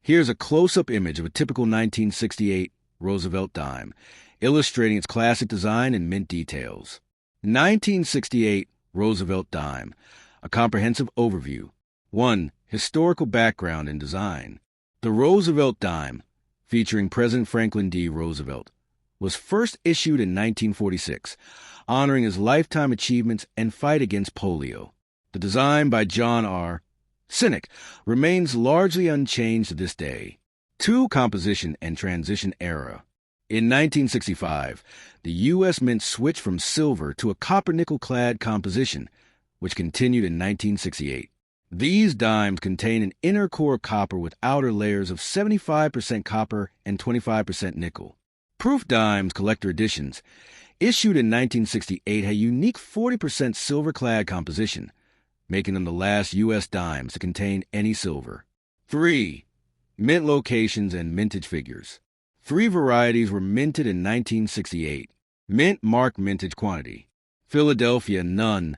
Here's a close-up image of a typical 1968 Roosevelt dime, illustrating its classic design and mint details. 1968 Roosevelt dime, a comprehensive overview. 1. Historical background and design. The Roosevelt dime, featuring President Franklin D. Roosevelt, was first issued in 1946, honoring his lifetime achievements and fight against polio. The design by John R. Cynic remains largely unchanged to this day. 2. Composition and transition era. In 1965, the U.S. Mint switched from silver to a copper-nickel-clad composition, which continued in 1968. These dimes contain an inner core of copper with outer layers of 75% copper and 25% nickel. Proof dimes collector editions, issued in 1968, had a unique 40% silver-clad composition, making them the last U.S. dimes to contain any silver. 3. Mint locations and mintage figures. 3 varieties were minted in 1968. Mint mark mintage quantity. Philadelphia none,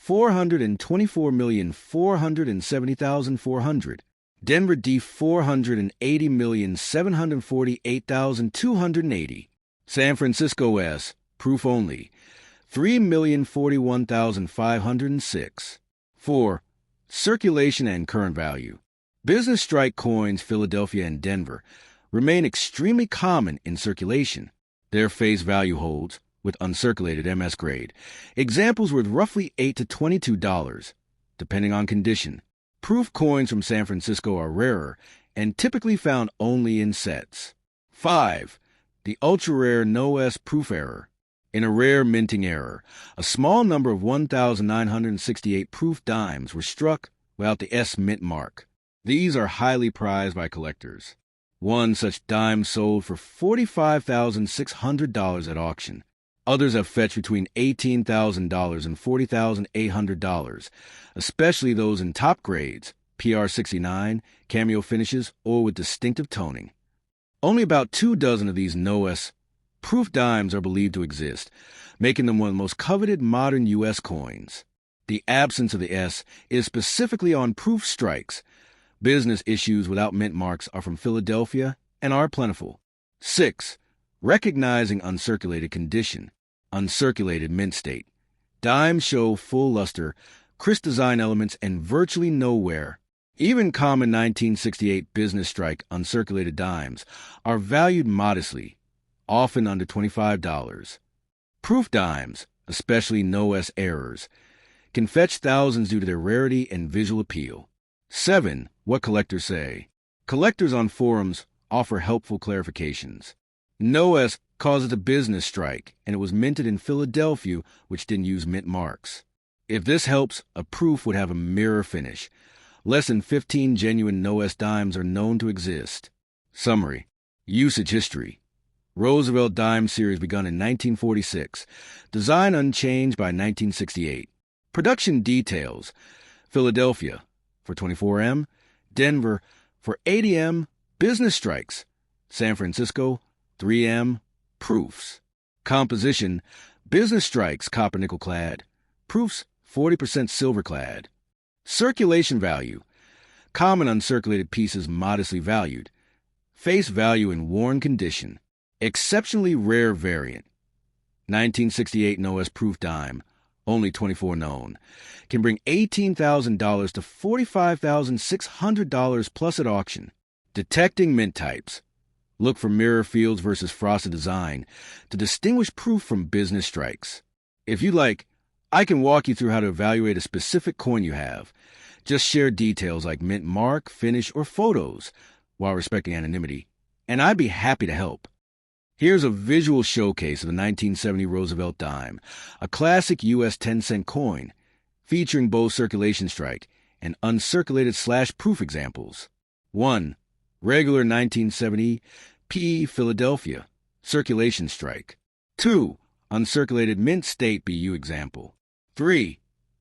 424,470,400. Denver D 480,748,280. San Francisco S, proof only, 3,041,506. 4. Circulation and current value. Business strike coins Philadelphia and Denver remain extremely common in circulation. Their face value holds, with uncirculated MS grade, examples worth roughly $8 to $22, depending on condition. Proof coins from San Francisco are rarer and typically found only in sets. 5. The ultra-rare no-S proof error. In a rare minting error, a small number of 1,968 proof dimes were struck without the S mint mark. These are highly prized by collectors. One such dime sold for $45,600 at auction. Others have fetched between $18,000 and $40,800, especially those in top grades, PR69, cameo finishes, or with distinctive toning. Only about 24 of these no-S proof dimes are believed to exist, making them one of the most coveted modern U.S. coins. The absence of the S is specifically on proof strikes. Business issues without mint marks are from Philadelphia and are plentiful. 6. Recognizing uncirculated condition. Uncirculated mint state. Dimes show full luster, crisp design elements, and virtually no wear. Even common 1968 business strike uncirculated dimes are valued modestly, often under $25. Proof dimes, especially no-S errors, can fetch thousands due to their rarity and visual appeal. 7. What collectors say. Collectors on forums offer helpful clarifications. No-S causes a business strike, and it was minted in Philadelphia, which didn't use mint marks. If this helps, a proof would have a mirror finish. Less than 15 genuine no-S dimes are known to exist. Summary. Usage history. Roosevelt dime series begun in 1946. Design unchanged by 1968. Production details. Philadelphia for 24M. Denver for 80M. Business strikes. San Francisco 3M. Proofs. Composition. Business strikes copper nickel clad. Proofs 40% silver clad. Circulation value. Common uncirculated pieces modestly valued. Face value in worn condition. Exceptionally rare variant. 1968 no-S proof dime, only 24 known, can bring $18,000 to $45,600 plus at auction. Detecting mint types. Look for mirror fields versus frosted design to distinguish proof from business strikes. If you like, I can walk you through how to evaluate a specific coin you have. Just share details like mint mark, finish, or photos while respecting anonymity, and I'd be happy to help. Here's a visual showcase of the 1970 Roosevelt dime, a classic U.S. 10-cent coin, featuring both circulation strike and uncirculated /proof examples. 1. Regular 1970 P. Philadelphia, circulation strike. 2. Uncirculated mint state BU example. 3.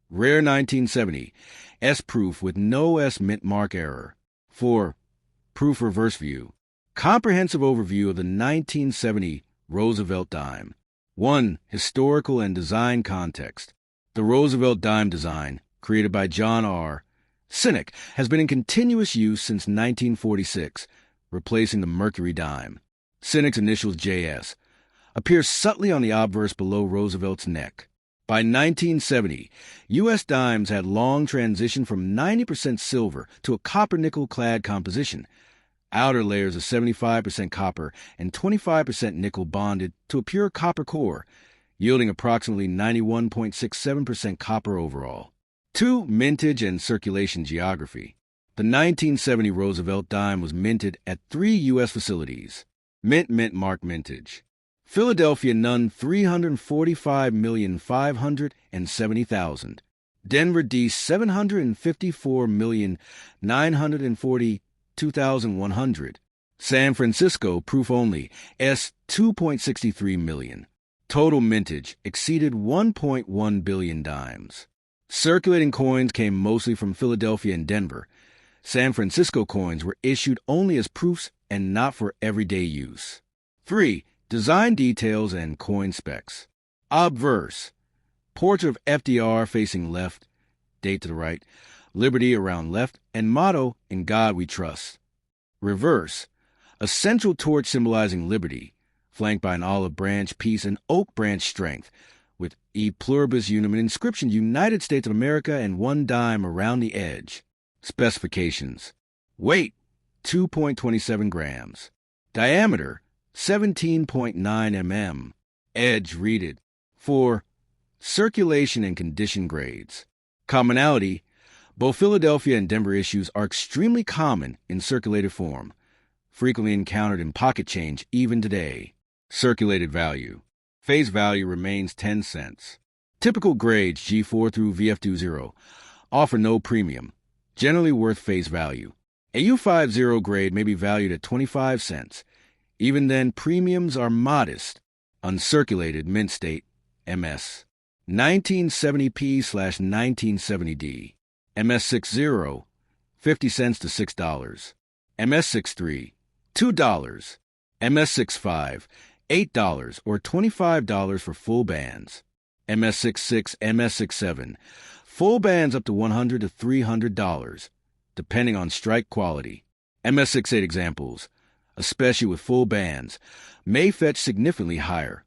Rare 1970 S proof with no S mint mark error. 4. Proof reverse view. Comprehensive overview of the 1970 Roosevelt dime. 1. Historical and design context. The Roosevelt dime design, created by John R. Cynic has been in continuous use since 1946, replacing the Mercury dime. Cynic's initials JS appears subtly on the obverse below Roosevelt's neck. By 1970, U.S. dimes had long transitioned from 90% silver to a copper-nickel-clad composition. Outer layers of 75% copper and 25% nickel bonded to a pure copper core, yielding approximately 91.67% copper overall. 2. Mintage and circulation geography. The 1970 Roosevelt dime was minted at 3 U.S. facilities. Mint mark mintage. Philadelphia Nunn 345,570,000. Denver D 754,942,100. San Francisco proof only S 2.63 million. Total mintage exceeded 1.1 billion dimes. Circulating coins came mostly from Philadelphia and Denver. San Francisco coins were issued only as proofs and not for everyday use. 3. Design details and coin specs. Obverse. Portrait of FDR facing left, date to the right, liberty around left, and motto, "In God We Trust." Reverse. A central torch symbolizing liberty, flanked by an olive branch, peace, and oak branch strength, with E pluribus unum, an inscription United States of America, and 1 dime around the edge. Specifications. Weight, 2.27 grams. Diameter, 17.9 mm. Edge reeded. 4. Circulation and condition grades. Commonality. Both Philadelphia and Denver issues are extremely common in circulated form, frequently encountered in pocket change even today. Circulated value. Face value remains 10 cents. Typical grades G4 through VF20 offer no premium, generally worth face value. A U50 grade may be valued at 25 cents. Even then, premiums are modest. Uncirculated mint state, MS. 1970p/1970D. MS60, 50 cents to $6. MS63, $2. MS65, $8 or $25 for full bands. MS66, MS67, full bands up to $100 to $300, depending on strike quality. MS68 examples, especially with full bands, may fetch significantly higher.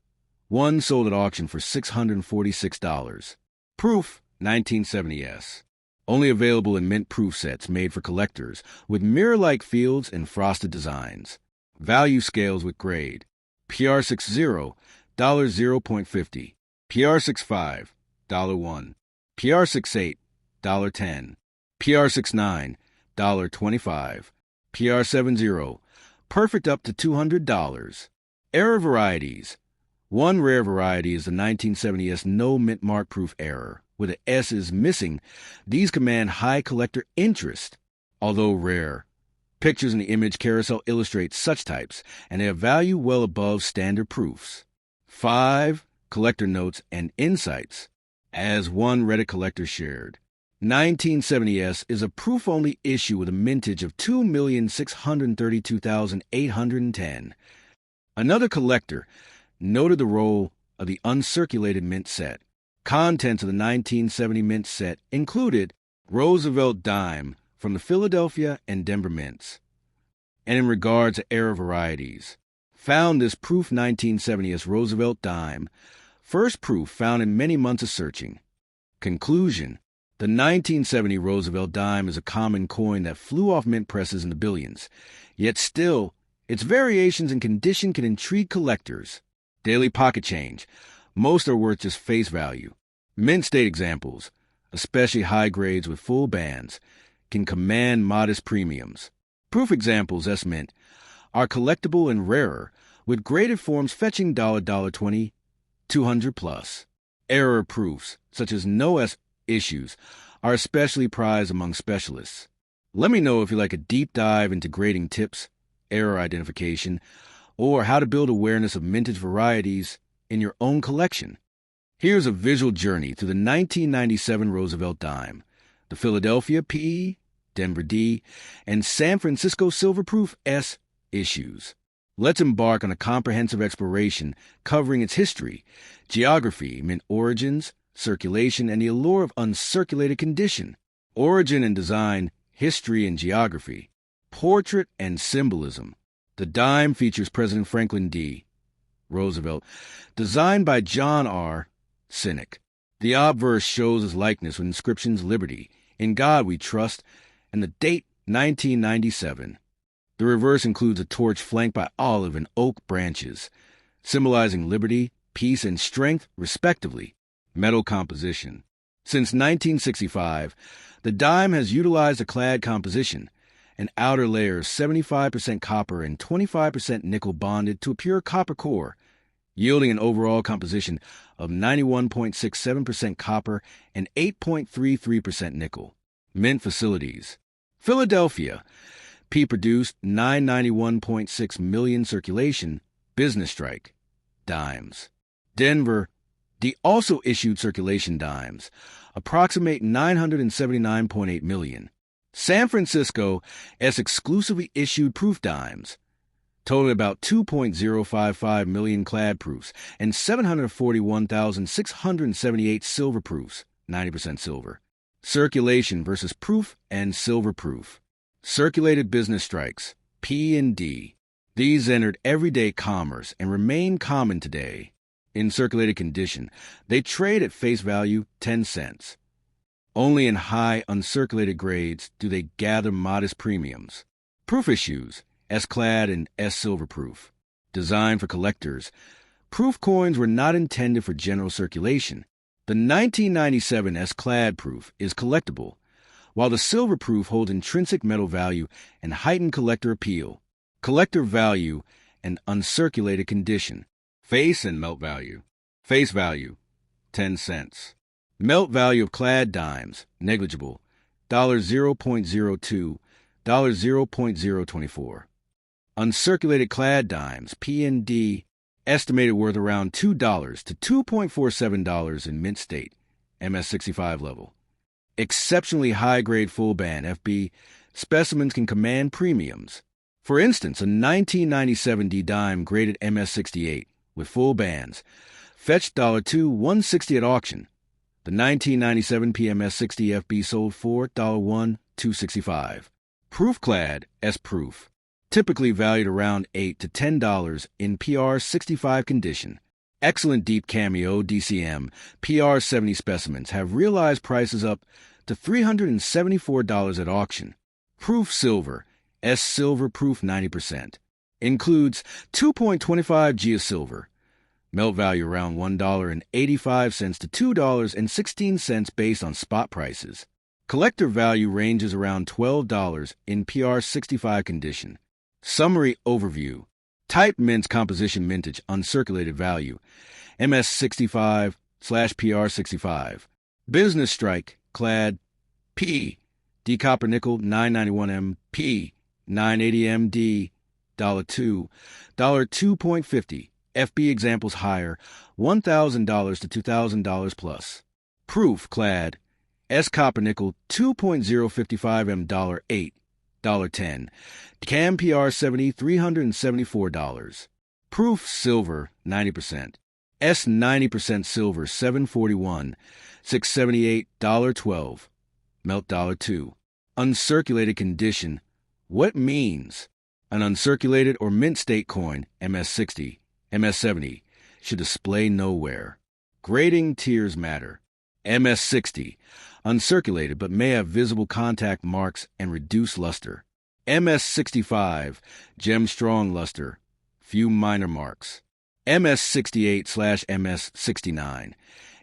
One sold at auction for $646. Proof 1970S. Only available in mint proof sets made for collectors with mirror-like fields and frosted designs. Value scales with grade. PR60, $0.50. PR65, $1. PR68, $10. PR69, $25. PR70, perfect up to $200. Error varieties. One rare variety is the 1970S no mint mark proof error. Where the S is missing, these command high collector interest, although rare. Pictures in the image carousel illustrate such types, and they have value well above standard proofs. 5. Collector notes and insights. As one Reddit collector shared, 1970S is a proof-only issue with a mintage of 2,632,810. Another collector noted the role of the uncirculated mint set. Contents of the 1970 mint set included Roosevelt dime from the Philadelphia and Denver mints. And in regards to error varieties, found this proof 1970s Roosevelt dime, first proof found in many months of searching. Conclusion: the 1970 Roosevelt dime is a common coin that flew off mint presses in the billions, yet still, its variations in condition can intrigue collectors. Daily pocket change. Most are worth just face value. Mint state examples, especially high grades with full bands, can command modest premiums. Proof examples S mint are collectible and rarer, with graded forms fetching $20, $200 plus. Error proofs, such as no S issues, are especially prized among specialists. Let me know if you like a deep dive into grading tips, error identification, or how to build awareness of mintage varieties in your own collection. Here's a visual journey through the 1997 Roosevelt dime, the Philadelphia P, Denver D, and San Francisco Silver Proof S issues. Let's embark on a comprehensive exploration covering its history, geography, mint origins, circulation, and the allure of uncirculated condition. Origin and design, history and geography. Portrait and symbolism. The dime features President Franklin D. Roosevelt, designed by John R. Cynic. The obverse shows his likeness with inscriptions Liberty, In God We Trust, and the date 1997. The reverse includes a torch flanked by olive and oak branches, symbolizing liberty, peace, and strength, respectively. Metal composition. Since 1965, the dime has utilized a clad composition, an outer layer of 75% copper and 25% nickel bonded to a pure copper core, yielding an overall composition of 91.67% copper and 8.33% nickel. Mint facilities. Philadelphia, P produced 991.6 million circulation, business strike, dimes. Denver, D also issued circulation dimes, approximate 979.8 million. San Francisco, S exclusively issued proof dimes, totaling about 2.055 million clad proofs and 741,678 silver proofs, 90% silver. Circulation versus proof and silver proof. Circulated business strikes, P and D. These entered everyday commerce and remain common today. In circulated condition, they trade at face value 10 cents. Only in high uncirculated grades do they gather modest premiums. Proof issues, S-clad and S-silver proof. Designed for collectors, proof coins were not intended for general circulation. The 1997 S-clad proof is collectible, while the silver proof holds intrinsic metal value and heightened collector appeal. Collector value and uncirculated condition. Face and melt value. Face value, 10 cents. Melt value of clad dimes, negligible, $0.02, $0.024. Uncirculated clad dimes, P and D, estimated worth around $2 to $2.47 in mint state, MS65 level. Exceptionally high-grade full-band, FB, specimens can command premiums. For instance, a 1997 D dime graded MS68 with full bands fetched $2.160 at auction. The 1997 PMS 60 FB sold for $1.265. Proof-clad S-proof, typically valued around $8 to $10 in PR 65 condition. Excellent deep cameo DCM PR 70 specimens have realized prices up to $374 at auction. Proof silver S-silver proof 90%. Includes 2.25 G of silver. Melt value around $1.85 to $2.16 based on spot prices. Collector value ranges around $12 in PR 65 condition. Summary overview. Type mints composition mintage uncirculated value. MS65/PR 65. Business strike clad P. D copper nickel 991M P. 980M D. $2. $2.50. FB examples higher, $1,000 to $2,000 plus. Proof clad S copper nickel 2.055M $8. $10. CAM PR 70 $374. Proof silver 90%. S 90% silver 741 $678 $12. Melt $2. Uncirculated condition. What means? An uncirculated or mint state coin, MS60, MS70, should display nowhere. Grading tiers matter. MS60, uncirculated but may have visible contact marks and reduced luster. MS65, gem strong luster, few minor marks. MS68/MS69,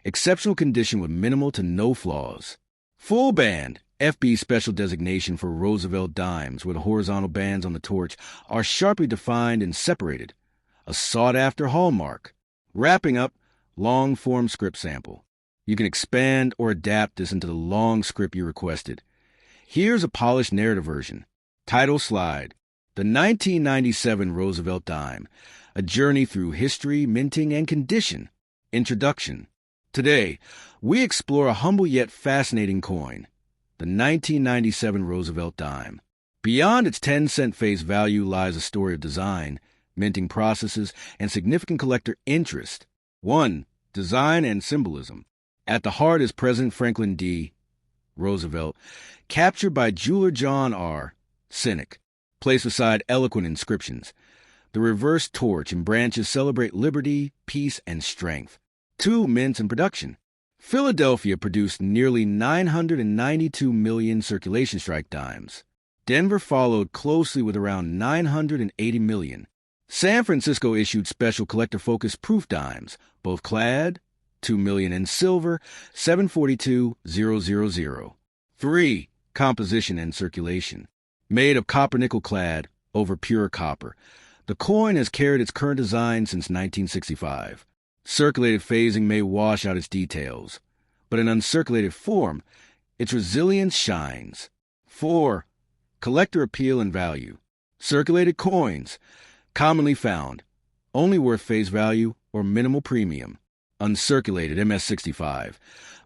exceptional condition with minimal to no flaws. Full band, FB special designation for Roosevelt dimes where the horizontal bands on the torch are sharply defined and separated. A sought-after hallmark. Wrapping up, long-form script sample. You can expand or adapt this into the long script you requested. Here's a polished narrative version. Title slide. The 1997 Roosevelt dime. A journey through history, minting, and condition. Introduction. Today, we explore a humble yet fascinating coin. The 1997 Roosevelt dime. Beyond its 10-cent face value lies a story of design, minting processes, and significant collector interest. 1. Design and symbolism. At the heart is President Franklin D. Roosevelt, captured by jeweler John R. Cynic, placed beside eloquent inscriptions. The reversed torch and branches celebrate liberty, peace, and strength. 2 mints in production. Philadelphia produced nearly 992 million circulation strike dimes. Denver followed closely with around 980 million. San Francisco issued special collector-focused proof dimes, both clad, 2 million, and silver, 742,000. 3. Composition and circulation. Made of copper-nickel clad over pure copper, the coin has carried its current design since 1965. Circulated phasing may wash out its details, but in uncirculated form, its resilience shines. 4. Collector appeal and value. Circulated coins, commonly found, only worth face value or minimal premium. Uncirculated MS-65,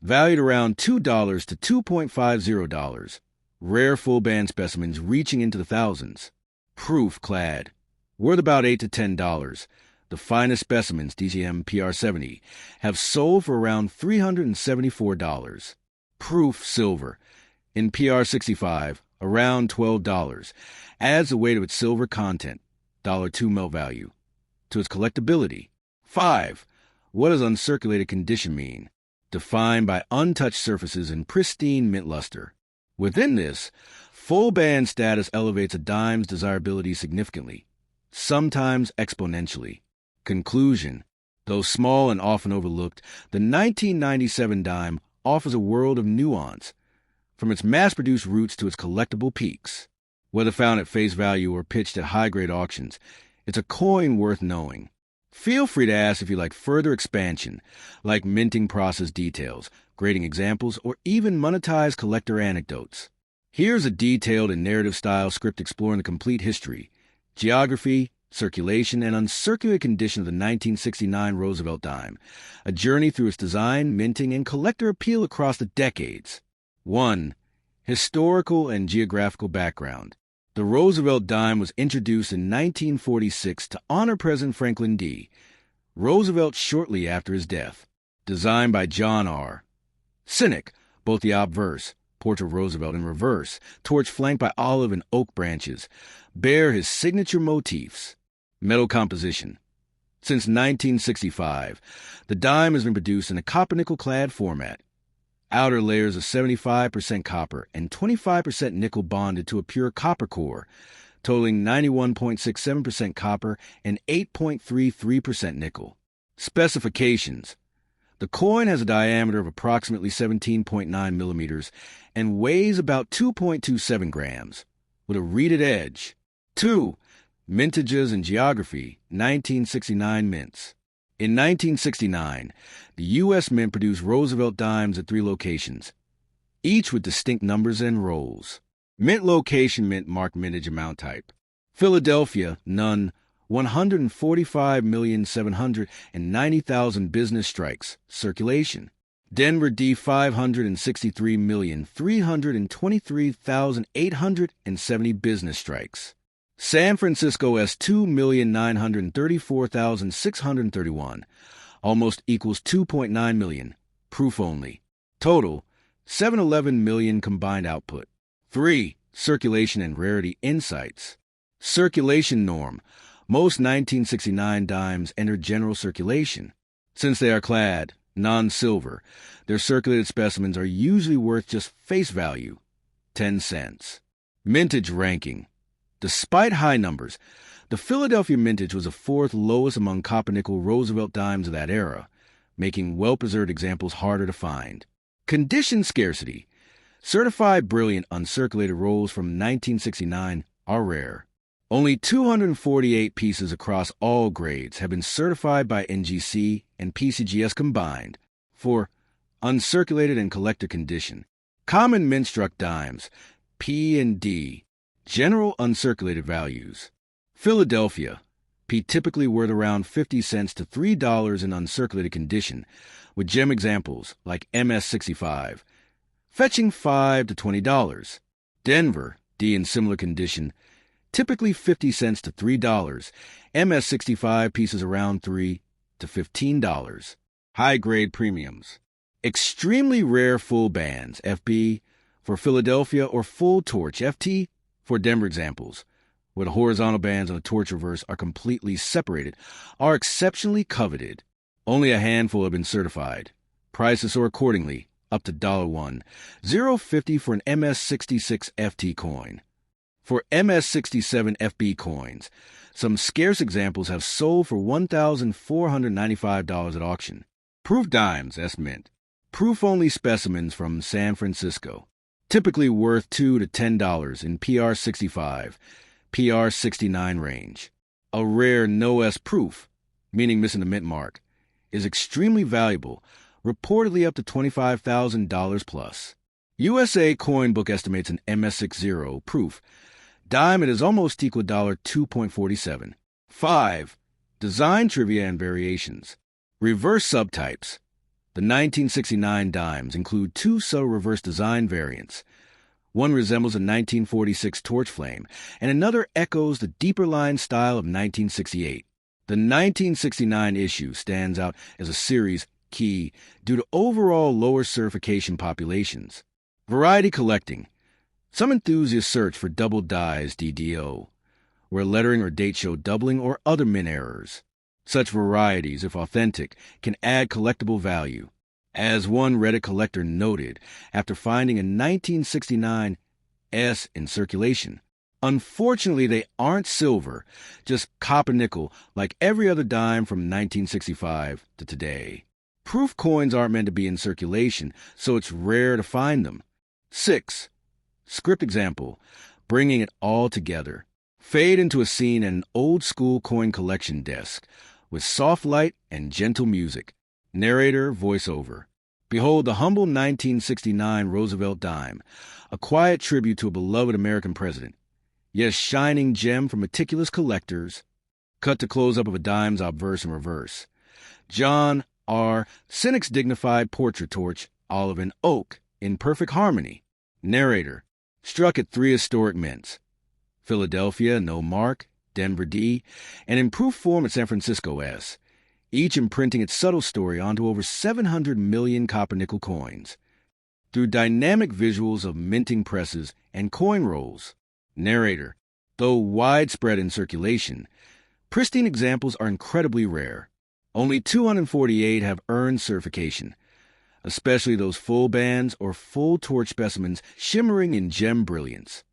valued around $2 to $2.50. Rare full-band specimens reaching into the thousands. Proof clad, worth about $8 to $10. The finest specimens, DCM PR70, have sold for around $374. Proof silver, in PR65, around $12, adds the weight of its silver content, $2 melt value, to its collectability. 5. What does uncirculated condition mean? Defined by untouched surfaces and pristine mint luster. Within this, full band status elevates a dime's desirability significantly, sometimes exponentially. Conclusion. Though small and often overlooked, the 1997 dime offers a world of nuance, from its mass-produced roots to its collectible peaks. Whether found at face value or pitched at high-grade auctions, it's a coin worth knowing. Feel free to ask if you like further expansion, like minting process details, grading examples, or even monetized collector anecdotes. Here's a detailed and narrative-style script exploring the complete history, geography, circulation, and uncirculated condition of the 1969 Roosevelt dime, a journey through its design, minting, and collector appeal across the decades. 1. Historical and geographical background. The Roosevelt dime was introduced in 1946 to honor President Franklin D. Roosevelt shortly after his death. Designed by John R. Cynic, both the obverse, portrait of Roosevelt in reverse, torch flanked by olive and oak branches, bear his signature motifs. Metal composition. Since 1965, the dime has been produced in a copper-nickel clad format. Outer layers of 75% copper and 25% nickel bonded to a pure copper core, totaling 91.67% copper and 8.33% nickel. Specifications. The coin has a diameter of approximately 17.9 millimeters and weighs about 2.27 grams, with a reeded edge. 2. Mintages and geography, 1969 mints. In 1969, the U.S. Mint produced Roosevelt dimes at 3 locations, each with distinct numbers and rolls. Mint location mint marked mintage amount type. Philadelphia, none, 145,790,000 business strikes, circulation. Denver D, 563,323,870 business strikes. San Francisco S, 2,934,631, almost equals 2.9 million, proof only. Total, 711 million combined output. 3. Circulation and rarity insights. Circulation norm. Most 1969 dimes entered general circulation. Since they are clad, non-silver, their circulated specimens are usually worth just face value, 10 cents. Mintage ranking. Despite high numbers, the Philadelphia mintage was the 4th lowest among copper-nickel Roosevelt dimes of that era, making well-preserved examples harder to find. Condition scarcity. Certified brilliant uncirculated rolls from 1969 are rare. Only 248 pieces across all grades have been certified by NGC and PCGS combined for uncirculated and collector condition. Common mint-struck dimes, P and D, general uncirculated values. Philadelphia, P typically worth around 50 cents to $3 in uncirculated condition, with gem examples like MS-65, fetching $5 to $20. Denver, D in similar condition, typically 50 cents to $3, MS-65 pieces around $3 to $15. High-grade premiums. Extremely rare full bands, FB, for Philadelphia, or full torch FT for Denver examples, where the horizontal bands on the torch reverse are completely separated, are exceptionally coveted. Only a handful have been certified. Prices soar accordingly, up to $1, $0.50 for an MS66 FT coin. For MS67 FB coins, some scarce examples have sold for $1,495 at auction. Proof dimes, S mint. Proof-only specimens from San Francisco, typically worth $2 to $10 in PR65, PR69 range. A rare no-S proof, meaning missing the mint mark, is extremely valuable, reportedly up to $25,000 plus. USA Coin Book estimates an MS60 proof dime it is almost equal to $2.47. 5. Design trivia and variations. Reverse subtypes. The 1969 dimes include two subtle reverse design variants. One resembles a 1946 torch flame, and another echoes the deeper line style of 1968. The 1969 issue stands out as a series key due to overall lower certification populations. Variety collecting. Some enthusiasts search for double dies DDO, where lettering or date show doubling or other mint errors. Such varieties, if authentic, can add collectible value. As one Reddit collector noted after finding a 1969 S in circulation, unfortunately they aren't silver, just copper nickel like every other dime from 1965 to today. Proof coins aren't meant to be in circulation, so it's rare to find them. 6. Script example, bringing it all together. Fade into a scene at an old-school coin collection desk with soft light and gentle music. Narrator voiceover. Behold the humble 1969 Roosevelt dime, a quiet tribute to a beloved American president. Yes, shining gem for meticulous collectors. Cut to close-up of a dime's obverse and reverse. John R. Cynic's dignified portrait torch, olive and oak, in perfect harmony. Narrator. Struck at 3 historic mints. Philadelphia, no mark, Denver D, and in proof form at San Francisco S, each imprinting its subtle story onto over 700 million copper-nickel coins. Through dynamic visuals of minting presses and coin rolls. Narrator. Though widespread in circulation, pristine examples are incredibly rare. Only 248 have earned certification, especially those full bands or full torch specimens shimmering in gem brilliance.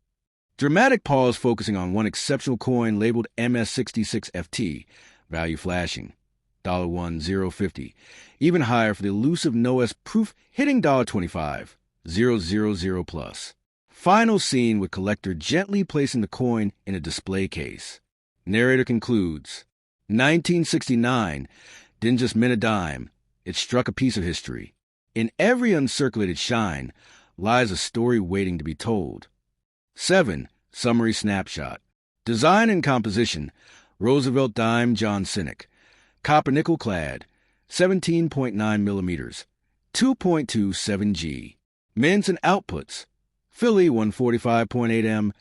Dramatic pause focusing on one exceptional coin labeled MS66 FT, value flashing, $1, $0.50, even higher for the elusive no-S proof hitting $25, $000 plus. Final scene with collector gently placing the coin in a display case. Narrator concludes, 1969 didn't just mint a dime, it struck a piece of history. In every uncirculated shine lies a story waiting to be told. 7. Summary snapshot. Design and composition. Roosevelt dime John Cynic. Copper nickel clad. 17.9 millimeters. 2.27 G. Mints and outputs. Philly 145.8 M.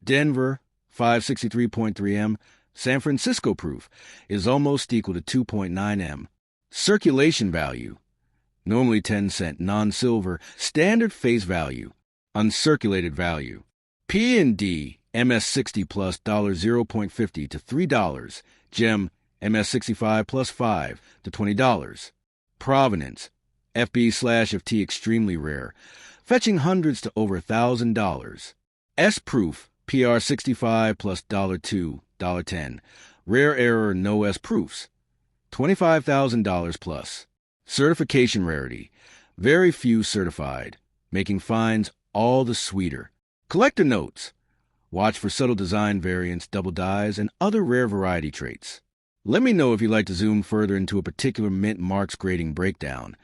Denver 563.3 M. San Francisco proof is almost equal to 2.9 M. Circulation value. Normally 10-cent, non-silver, standard face value, uncirculated value. P&D, MS60 plus $0.50 to $3, gem, MS65 plus $5 to $20. Provenance, FB/FT extremely rare, fetching hundreds to over $1,000. S-proof, PR65 plus $2, $10, rare error no S proofs, $25,000 plus. Certification rarity. Very few certified, making finds all the sweeter. Collector notes. Watch for subtle design variants, double dies, and other rare variety traits. Let me know if you'd like to zoom further into a particular mint marks grading breakdown,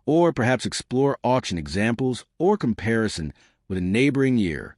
or perhaps explore auction examples or comparison with a neighboring year.